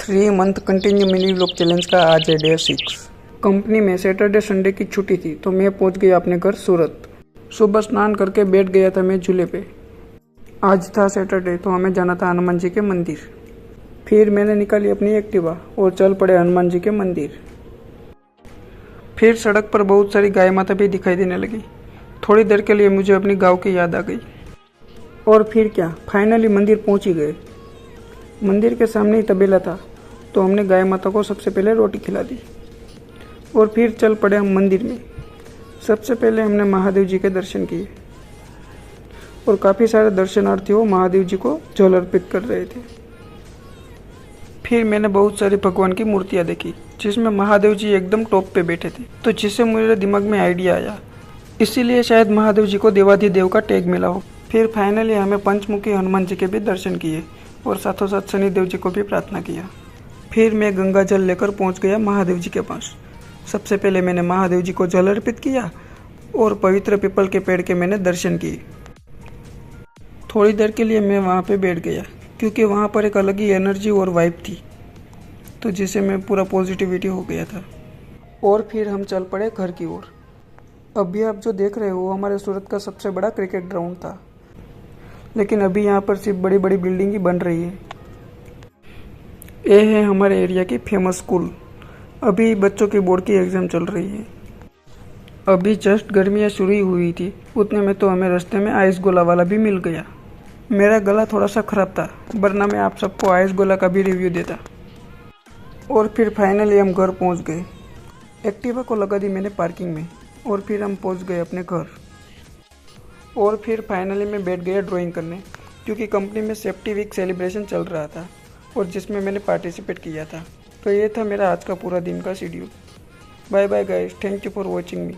3 month continue mini vlog challenge का आज है डे 6। कंपनी में सैटरडे संडे की छुट्टी थी तो मैं पहुंच गया अपने घर सूरत। सुबह स्नान करके बैठ गया था मैं झूले पे। आज था सैटरडे तो हमें जाना था हनुमान जी के मंदिर। फिर मैंने निकाली अपनी एक्टिवा और चल पड़े हनुमान जी के मंदिर। फिर सड़क पर बहुत सारी गाय माता भी दिखाई देने लगी। थोड़ी देर के लिए मुझे अपनी गाँव की याद आ गई। और फिर क्या, फाइनली मंदिर पहुंच ही गए। मंदिर के सामने ही तबेला था तो हमने गाय माता को सबसे पहले रोटी खिला दी और फिर चल पड़े हम मंदिर में। सबसे पहले हमने महादेव जी के दर्शन किए और काफ़ी सारे दर्शनार्थियों महादेव जी को जल अर्पित कर रहे थे। फिर मैंने बहुत सारी भगवान की मूर्तियाँ देखी जिसमें महादेव जी एकदम टॉप पे बैठे थे, तो जिससे मेरे दिमाग में आइडिया आया, इसीलिए शायद महादेव जी को देवाधिदेव का टैग मिला हो। फिर फाइनली हमें पंचमुखी हनुमान जी के भी दर्शन किए और साथों साथ शनिदेव जी को भी प्रार्थना किया। फिर मैं गंगा जल लेकर पहुंच गया महादेव जी के पास। सबसे पहले मैंने महादेव जी को जल अर्पित किया और पवित्र पीपल के पेड़ के मैंने दर्शन किए। थोड़ी देर के लिए मैं वहाँ पे बैठ गया क्योंकि वहाँ पर एक अलग ही एनर्जी और वाइब थी, तो जिससे मैं पूरा पॉजिटिविटी हो गया था। और फिर हम चल पड़े घर की ओर। अभी आप जो देख रहे हो हमारे सूरत का सबसे बड़ा क्रिकेट ग्राउंड था, लेकिन अभी यहाँ पर सिर्फ बड़ी बड़ी बिल्डिंग ही बन रही है। ये है हमारे एरिया की फेमस स्कूल। अभी बच्चों की बोर्ड की एग्ज़ाम चल रही है। अभी जस्ट गर्मियाँ शुरू ही हुई थी, उतने में तो हमें रास्ते में आइस गोला वाला भी मिल गया। मेरा गला थोड़ा सा ख़राब था, वरना मैं आप सबको आइस गोला का भी रिव्यू देता। और फिर फाइनली हम घर पहुँच गए। एक्टिवा को लगा दी मैंने पार्किंग में और फिर हम पहुँच गए अपने घर। और फिर फाइनली मैं बैठ गया ड्राइंग करने क्योंकि कंपनी में सेफ्टी वीक सेलिब्रेशन चल रहा था और जिसमें मैंने पार्टिसिपेट किया था। तो ये था मेरा आज का पूरा दिन का schedule. Bye bye guys, thank you for watching me.